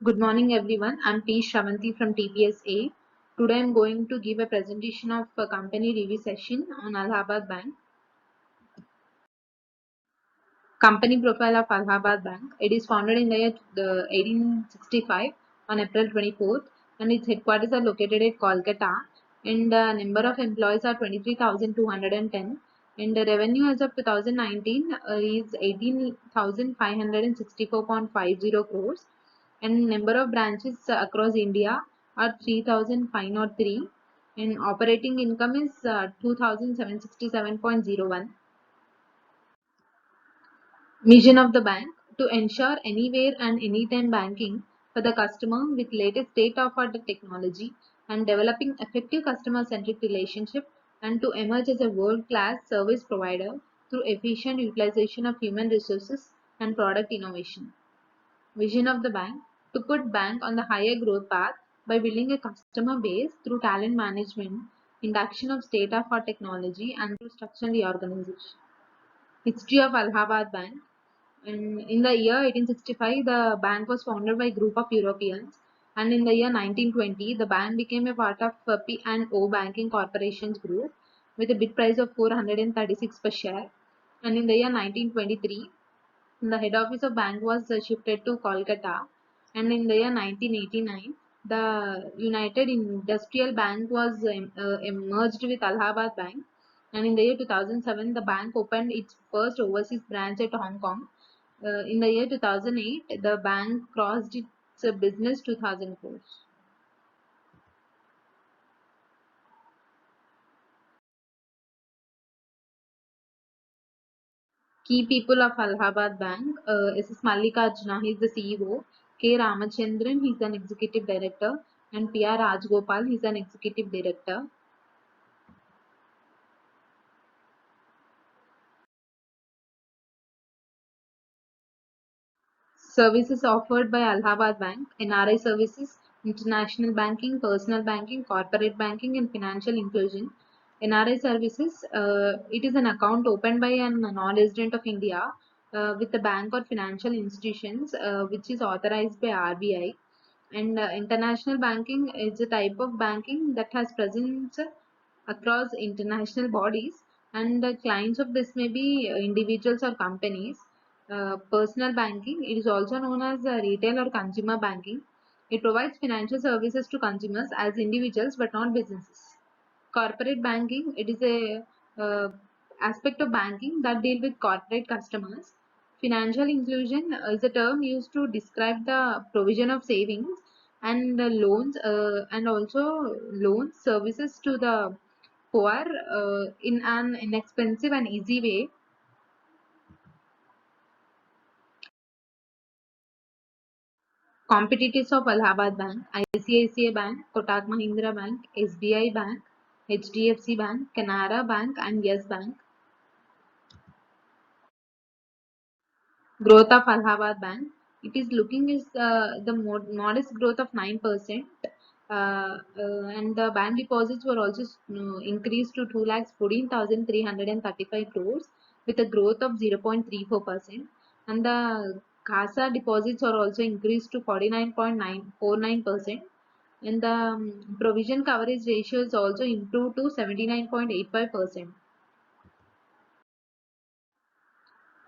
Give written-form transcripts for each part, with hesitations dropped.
Good morning everyone. I'm P. Shravanti from TPSA. Today I'm going to give a presentation of a company review session on Allahabad Bank. Company profile of Allahabad Bank. It is founded in the year 1865 on April 24th and its headquarters are located at Kolkata and the number of employees are 23,210 and the revenue as of 2019 is 18,564.50 crores and number of branches across India are 3,503 and operating income is 2,767.01. Mission of the bank to ensure anywhere and anytime banking for the customer with latest state-of-art technology and developing effective customer-centric relationship and to emerge as a world-class service provider through efficient utilization of human resources and product innovation. Vision of the bank to put bank on the higher growth path by building a customer base through talent management, induction of state-of-art technology and through structural reorganization. History of Allahabad Bank. And in the year 1865, the bank was founded by a group of Europeans. And in the year 1920, the bank became a part of P&O Banking Corporation's group with a bid price of 436 per share. And in the year 1923, the head office of bank was shifted to Kolkata. And in the year 1989, the United Industrial Bank was merged with Allahabad Bank. And in the year 2007, the bank opened its first overseas branch at Hong Kong. In the year 2008, the bank crossed its business 2000 crores. Key people of Allahabad Bank, SS Mallikarjuna, he is the CEO, K. Ramachandran, he is an executive director, and P. R. Rajgopal, he is an executive director. Services offered by Allahabad Bank, NRI services, international banking, personal banking, corporate banking, and financial inclusion. NRI services, it is an account opened by a non-resident of India with a bank or financial institutions which is authorized by RBI. And international banking is a type of banking that has presence across international bodies and the clients of this may be individuals or companies. Personal banking, it is also known as retail or consumer banking. It provides financial services to consumers as individuals but not businesses. Corporate banking, it is a aspect of banking that deal with corporate customers. Financial inclusion is a term used to describe the provision of savings and loans and also loan services to the poor in an inexpensive and easy way. Competitors of Allahabad Bank, ICICI Bank, Kotak Mahindra Bank, SBI Bank, HDFC Bank, Canara Bank, and Yes Bank. Growth of Allahabad Bank. It is looking is the modest growth of 9%, and the bank deposits were also increased to 2,14,335 crores with a growth of 0.34%, and the CASA deposits are also increased to 49.949%, and the provision coverage ratio is also improved to 79.85%.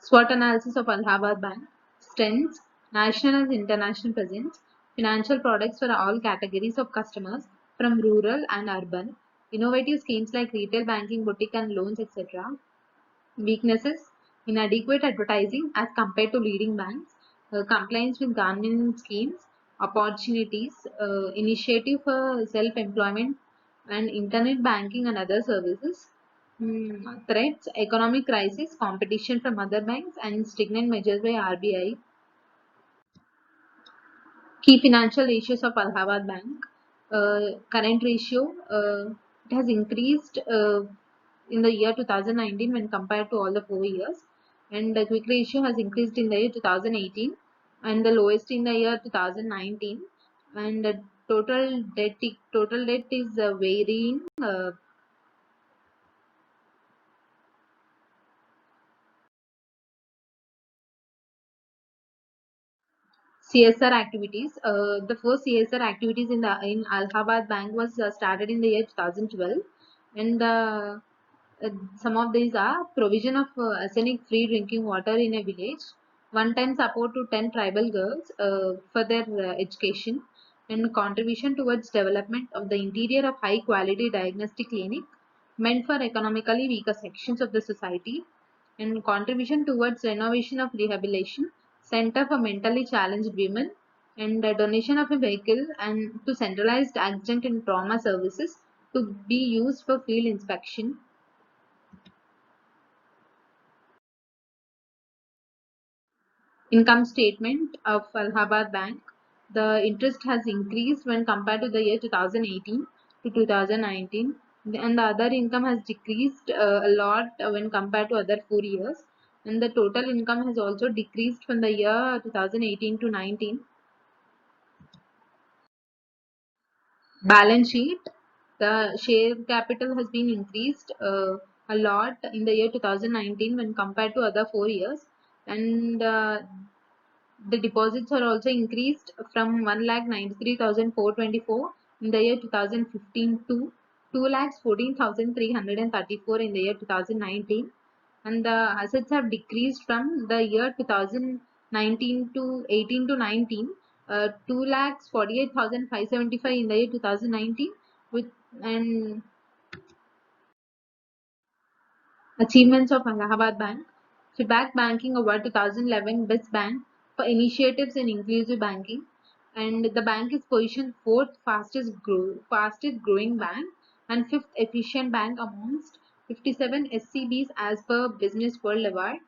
SWOT analysis of Allahabad Bank. Strengths, national and international presence, financial products for all categories of customers from rural and urban, innovative schemes like retail banking, boutique and loans, etc. Weaknesses, inadequate advertising as compared to leading banks, compliance with government schemes, opportunities, initiative for self-employment and internet banking and other services. Threats, economic crisis, competition from other banks, and stringent measures by RBI. Key financial ratios of Allahabad Bank. Current ratio, it has increased in the year 2019 when compared to all the 4 years. And the quick ratio has increased in the year 2018 and the lowest in the year 2019. And the total debt is varying. CSR activities. The first CSR activities in Allahabad Bank was started in the year 2012, and some of these are provision of arsenic free drinking water in a village, one time support to 10 tribal girls for their education, and contribution towards development of the interior of high quality diagnostic clinic meant for economically weaker sections of the society, and contribution towards renovation of rehabilitation center for mentally challenged women, and a donation of a vehicle and to centralized accident and trauma services to be used for field inspection. Income statement of Allahabad Bank. The interest has increased when compared to the year 2018 to 2019, and the other income has decreased a lot when compared to other 4 years. And the total income has also decreased from the year 2018 to 19. Balance sheet. The share capital has been increased a lot in the year 2019 when compared to other 4 years, and the deposits are also increased from 1,93,424 in the year 2015 to 2,14,334 in the year 2019, and the assets have decreased from the year 2019 to 18 to 19, 2,48,575 in the year 2019 with and Achievements of Allahabad Bank. FIBAC Banking Award 2011 Best Bank for initiatives in inclusive banking. And the bank is positioned fourth fastest growing bank and fifth efficient bank amongst 57 SCBs as per Business World Award.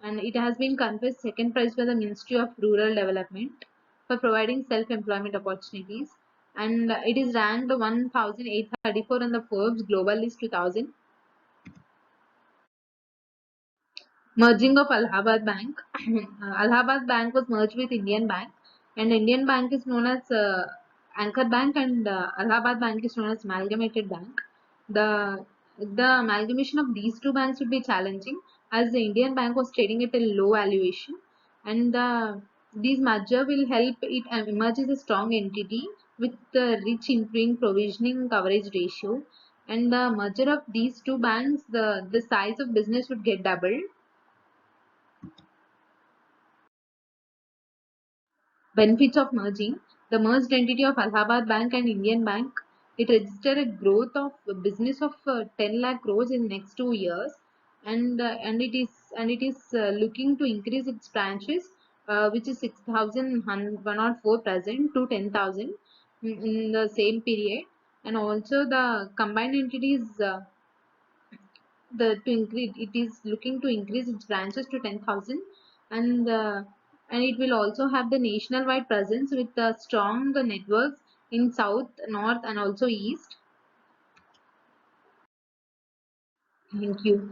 And it has been conferred second prize by the Ministry of Rural Development for providing self-employment opportunities. And it is ranked 1834 on the Forbes Global List 2000. Merging of Allahabad Bank. Allahabad Bank was merged with Indian Bank, and Indian Bank is known as Anchor Bank, and Allahabad Bank is known as Amalgamated Bank. The amalgamation of these two banks would be challenging as the Indian Bank was trading at a low valuation, and these merger will help it emerge as a strong entity with the rich improving provisioning coverage ratio. And the merger of these two banks, the size of business would get doubled. Benefits of merging. The merged entity of Allahabad Bank and Indian Bank, it registered a growth of business of 10 lakh crores in next 2 years, and it is looking to increase its branches, which is 6,104 present to 10,000 in the same period, and also the combined entities to increase, it is looking to increase its branches to 10,000, and and it will also have the national wide presence with strong networks in south, north, and also east. Thank you.